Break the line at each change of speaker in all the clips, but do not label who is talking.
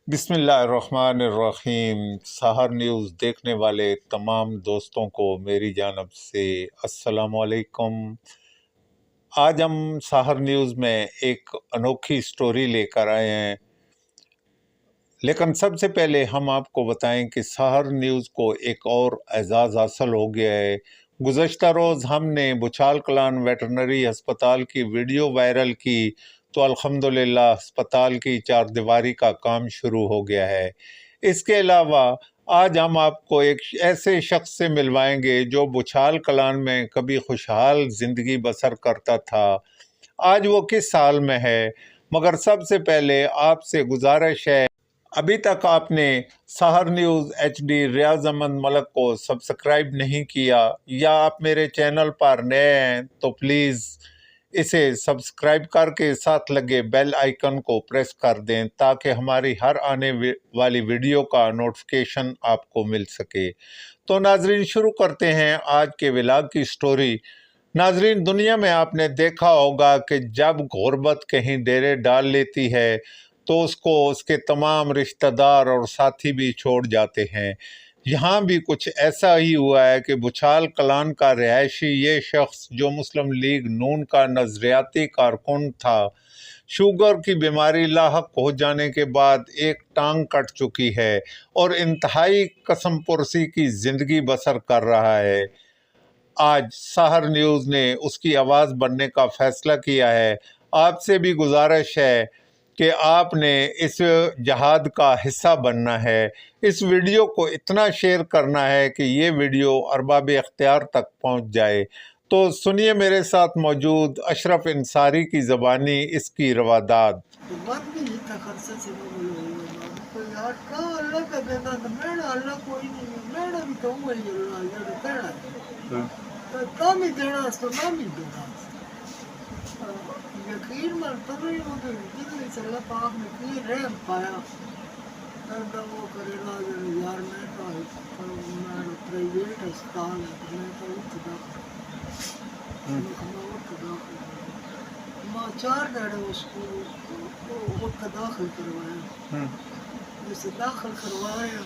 बिस्मिल्लाहिर्रहमानिर्रहीम। सहर न्यूज़ देखने वाले तमाम दोस्तों को मेरी जानब से अस्सलाम वालेकुम। आज हम सहर न्यूज़ में एक अनोखी स्टोरी लेकर आए हैं, लेकिन सबसे पहले हम आपको बताएं कि सहर न्यूज़ को एक और एजाज़ हासिल हो गया है। गुज़श्ता रोज़ हमने बुचाल कलान वेटरनरी अस्पताल की वीडियो वायरल की तो अल्हम्दुलिल्लाह अस्पताल की चारदीवारी का काम शुरू हो गया है। इसके अलावा आज हम आपको एक ऐसे शख्स से मिलवाएंगे जो बुचाल कलान में कभी खुशहाल ज़िंदगी बसर करता था। आज वो किस हाल में है, मगर सबसे पहले आपसे गुजारिश है, अभी तक आपने सहर न्यूज़ HD रियाज अहमद मलक को सब्सक्राइब नहीं किया या आप मेरे चैनल पर नए हैं तो प्लीज़ इसे सब्सक्राइब करके साथ लगे बेल आइकन को प्रेस कर दें ताकि हमारी हर आने वाली वीडियो का नोटिफिकेशन आपको मिल सके। तो नाजरीन, शुरू करते हैं आज के व्लॉग की स्टोरी। नाजरीन, दुनिया में आपने देखा होगा कि जब गुर्बत कहीं डेरे डाल लेती है तो उसको उसके तमाम रिश्तेदार और साथी भी छोड़ जाते हैं। यहाँ भी कुछ ऐसा ही हुआ है कि बुचाल कलान का रिहायशी ये शख्स जो मुस्लिम लीग नून का नजरियाती कारकुन था, शुगर की बीमारी लाहक हो जाने के बाद एक टांग कट चुकी है और इंतहाई कसम पुरसी की ज़िंदगी बसर कर रहा है। आज सहर न्यूज़ ने उसकी आवाज़ बनने का फैसला किया है। आपसे भी गुजारिश है कि आपने इस जहाद का हिस्सा बनना है। इस वीडियो को इतना शेयर करना है कि ये वीडियो अरबाब इख्तियार तक पहुंच जाए। तो सुनिए मेरे साथ मौजूद अशरफ इंसारी की ज़बानी इसकी रवादात।
काम ही देना उसको नाम ही देना यकीन मन तो नहीं हो तो जितनी चला पाप में की रहम पाया तो वो करेगा यार मैं प्राइवेट अस्पताल है मैं तो उठदा माँ 4 घंटे उसको उसका दाखिल करवाया। जैसे दाखिल करवाया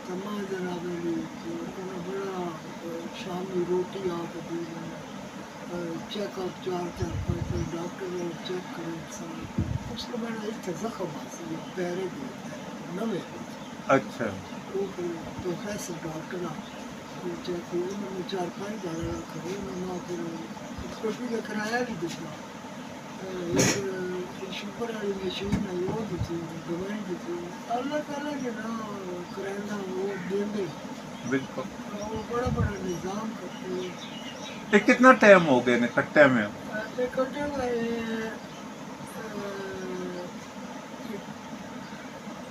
तमाम जनाब बड़ा शामी रोटी आके दी चेकअप 4-5 डॉक्टर चेक करें उसको मैंने इतना जख्म हासिल पैरे नवे।
अच्छा।
वो प्रोफेसर डॉक्टर चेक उन्होंने 4-5 बार करे ना फिर कुछ भी कराया भी दिखा शुक्र वाली मशीन है वो दी थी दवाई दी थी अल्लाह ताला के ना कराना वो देंगे
बिल्कुल।
वो बड़ा बड़ा निज़ाम करते हैं।
ये कितना टाइम हो गया इकट्ठे में?
इकट्ठे में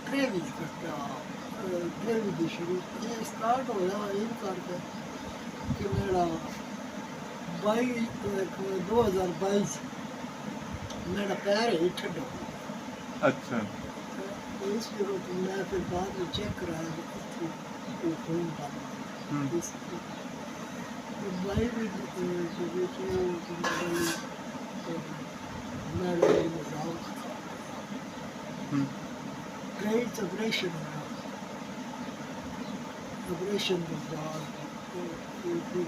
ट्रेविस करता ट्रेविस शुरू ये स्टार्ट होया इन करके कि मेरा 2022 मेरा पैर ही ठंडा।
अच्छा।
तो इस मैं फिर बाद में चेक कराया वो खून बना भाई भी मेरा निज़ाम ग्रेट ऑपरेशन ऑपरेशन के बाद फिर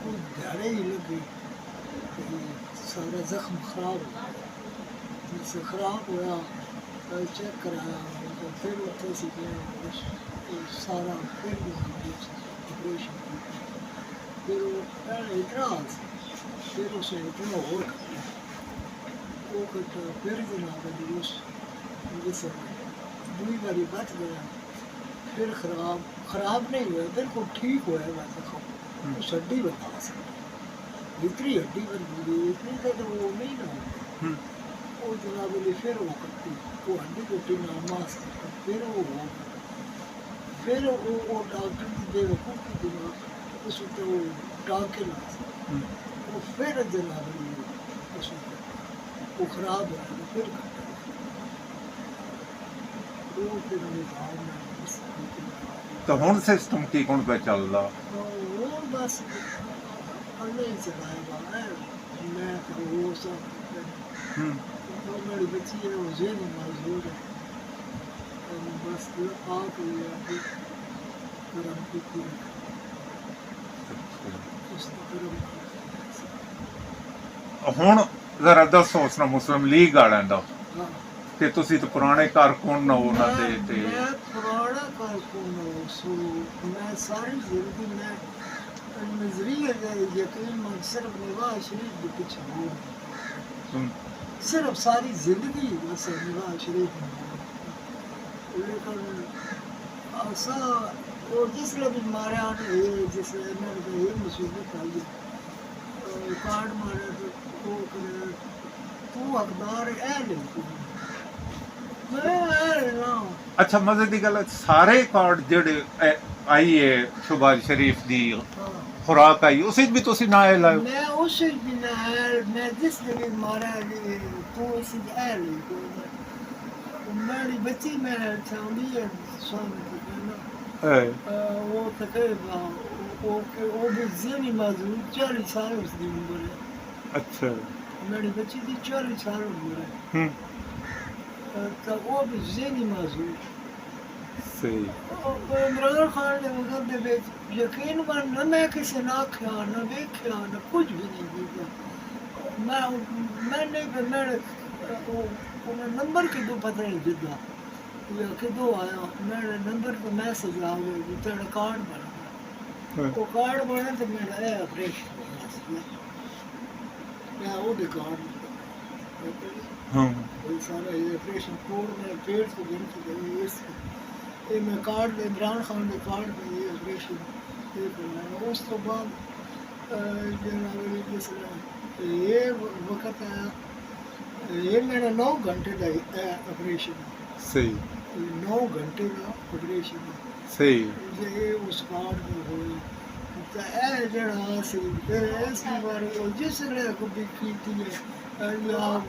कुछ झाड़े ही लगे सारा जख्म खराब हो जिससे खराब हुआ चेक कराया तो फिर उत्थे से सारा फिर ऑपरेशन फिर वो इतना फिर उसे इतना और वो करता फिर जनाब उस जैसे 2 बारी बच गया फिर खराब नहीं हुआ बिल्कुल ठीक हुआ वैसे उस हड्डी बता सकते इतनी हड्डी बन गई इतनी तो वो नहीं ना वो जनाब ने फिर वो करती वो हड्डी कोटी ना मास फिर वो डॉक्टर की बेवकूफ़ की दिमाग उस वक्त वो टाँके ला वो फिर जनाब ने उस वो खराब है फिर वो फिर निकाल में
तो हुण सिस्टम ठीक हुण पे चलदा
वो बस अल्लाह ही चलाएगा मैं फिर वो सब तो मेरी बच्ची है वो जेनी माजूर है बस आप करम की उस करम
ਹੁਣ ਜ਼ਰਾ ਦੱਸੋ ਉਸ ਨਾਲ ਮੁਸਲਿਮ ਲੀਗ ਵਾਲਿਆਂ ਦਾ
हाँ
ਕਿ ਤੁਸੀਂ ਤਾਂ ਪੁਰਾਣੇ ਕਾਰਕੁਨ ਹੋ ਉਹਨਾਂ ਦੇ ਤੇ
मैं पुराना कारकुन हूँ सो मैं सारी जिंदगी में नजरिए यकीन मैं सिर्फ निवाज शरीफ के पीछे हूँ
तुम
सिर्फ सारी जिंदगी बस निवाज शरीफ में लेकिन ऐसा और जिसने भी मारे आने जिसने इन्होंने ये मुसीबत आई है कार्ड मारे तो वो करे तू हकदार है नहीं मैं है ना
ਅੱਛਾ ਮਜ਼ੇ ਦੀ ਗੱਲ ਹੈ, ਸਾਰੇ ਕਾਰਡ ਜਿਹੜੇ ਆਈ ਹੈ ਸ਼ੁਬਾਜ਼ ਸ਼ਰੀਫ ਦੀ
हाँ
ਖੁਰਾਕ ਆਈ ਉਸ ਵਿੱਚ ਵੀ ਤੁਸੀਂ ਨਾ ਇਹ ਲਾਓ
मैं उस दिन मैं जिस दिन मारा तो इसी ऐल मेरी बच्ची मैं चाहती है स्वामी की ना वो तकरीबा वो भी ज़ेनी माजूर 40 साल उसकी उम्र है
ਅੱਛਾ
मेरी बच्ची की 40 साल उम्र है तो वो भी ज़ेनी माजूर
ਸਹੀ
इमरान खान ने उधर दे ਵਿੱਚ ਯਕੀਨ ਮੰਨ ਨਾ ਮੈਂ ਕਿਸੇ ਨਾ ਆਖਿਆ ਨਾ ਵੇਖਿਆ ਨਾ ਕੁਝ ਵੀ ਨਹੀਂ ਕੀਤਾ ਮੈਂ ਨਹੀਂ ਫਿਰ ਮੈਂ ਉਹ ਨੰਬਰ ਕਿਦੋਂ ਪਤਾ ਨਹੀਂ ਦਿੱਤਾ ਇਹ ਕਿਦੋਂ ਆਇਆ ਮੇਰੇ ਨੰਬਰ ਤੇ ਮੈਸੇਜ ਆ ਗਿਆ ਕਿ ਤੇਰਾ ਕਾਰਡ ਬਣ ਗਿਆ ਉਹ ਕਾਰਡ ਬਣਾ ਤੇ ਮੇਰਾ ਇਹ ਆਪਰੇਸ਼ਨ ਮੈਂ ਉਹਦੇ ਕਾਰਡ
ਹਾਂ
ਇਹ ਸਾਰਾ ਇਹ ਆਪਰੇਸ਼ਨ ਕੋਡ ਮੈਂ ਪੇੜ ਤੋਂ ਗਿਣ ਕੇ ਇਸ ਇਹ ਮੈਂ ਕਾਰਡ ਇਮਰਾਨ ਖਾਨ ਦੇ ਕਾਰਡ ਤੇ ਇਹ ਆਪਰੇਸ਼ਨ ਇਹ ਕਰਨਾ ਉਸ ਤੋਂ ਬਾਅਦ ਜਿਹੜਾ ਜਿਸ ਇਹ ਵਕਤ ਆਇਆ ਇਹ ਮੇਰਾ 9 ਘੰਟੇ ਦਾ ਆਪਰੇਸ਼ਨ
ਸਹੀ
9 ਘੰਟੇ ਦਾ ਆਪਰੇਸ਼ਨ
ਸਹੀ
ਜੇ ਉਸ ਕਾਰਡ ਨੂੰ ਹੋਇਆ ਤਾਂ ਇਹ ਜਿਹੜਾ ਸੀ ਇਸ ਬਾਰੇ ਉਹ ਜਿਸ ਨੇ ਕੋ ਵੀ ਕੀਤੀ ਹੈ ਜਾਂ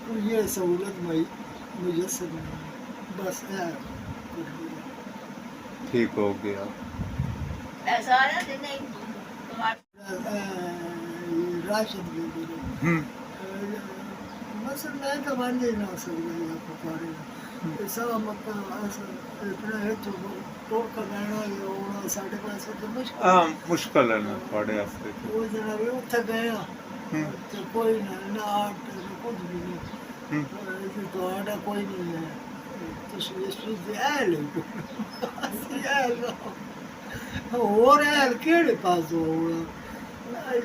ਇਹ ਸਹੂਲਤ ਮੈਂ ਮੁਜੱਸਰ ਬਸ ਹੈ
ਠੀਕ ਹੋ ਗਿਆ
सारा दिन नहीं
राशिद भी
ਹੂੰ
बस मैं तो मान ही ना सकता या पुकारे सब मतलब इतना है तो तोड़ का गाना ये होना साढ़े पास तो मुश्किल
ਆ ਮੁਸ਼ਕਲ ਹੈ ਨਾ ਤੁਹਾਡੇ ਵਾਸਤੇ
वो जना भी उठा गया तो कोई ना आर्ट कुछ भी
हम्म।
नहीं तो आटा कोई नहीं है तो इस चीज से ऐल और ऐल केड़े पास होगा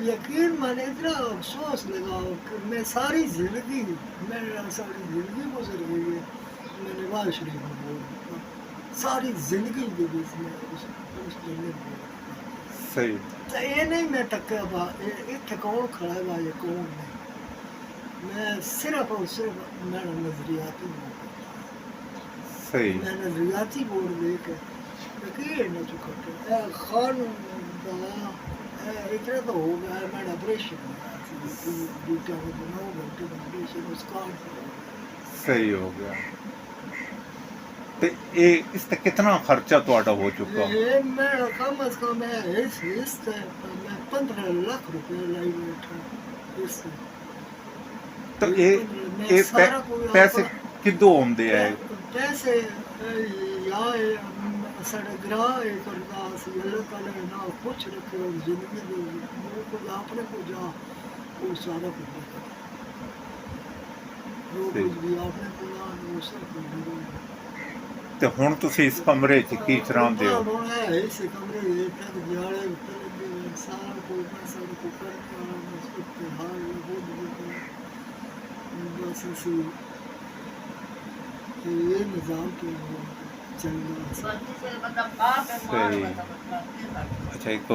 यकीन मैंने इतना अफसोस लगा कि मैं सारी जिंदगी मेरा सारी जिंदगी गुजर गई है मैंने नवाज शरीफ में बोल सारी जिंदगी के बीच में उस जगह बोल
ਸਹੀ
तो ये नहीं मैं टक्कर बा इतने कौन खड़ा है बा ये कौन नहीं मैं सिर्फ और सिर्फ मेरा नजरियाती बोर्ड
ਸਹੀ
मैं नजरियाती बोर्ड देख यकीन न चुका खान इतना तो हो गया है मेरा ऑपरेशन ड्यूटी में 9 घंटे का ऑपरेशन उस कार्ड
ਸਹੀ ਹੋ ਗਿਆ ਤੇ ਇਹ ਇਸ ਤੇ ਕਿੰਨਾ ਖਰਚਾ ਤੁਹਾਡਾ ਹੋ ਚੁੱਕਾ
ये मेरा कम से कम है इस मैं 15 लाख रुपए लाई बैठा इससे
ਤਾਂ ਇਹ
सारा कोई
ਪੈਸੇ ਕਿੱਦੋਂ ਆਉਂਦੇ ਆ
पैसे या साढ़े ग्राह करता अल्लाह ताला ने ना कुछ रखे और जिंदगी में को आपने को जा वो सारा कुछ जो कुछ भी आपने को ना वो सब कुछ
ਤੇ ਹੁਣ ਤੁਸੀਂ ਇਸ ਕਮਰੇ 'ਚ ਕੀ ਚਰਾਉਂਦੇ ਹੋ
ਹੁਣ ਹੈ ਇਸ ਕਮਰੇ ਦੇ ਤੱਕ ਜਾਲੇ ਉੱਤੇ ਸਾਰਾ ਕੋਈ ਪੈਸਾ को करता बस कुछ हाल बहुत बस इसी ये निज़ाम के चल रहा है
मतलब बाप है मार
सही।
मतलब
ਅੱਛਾ ਇੱਕ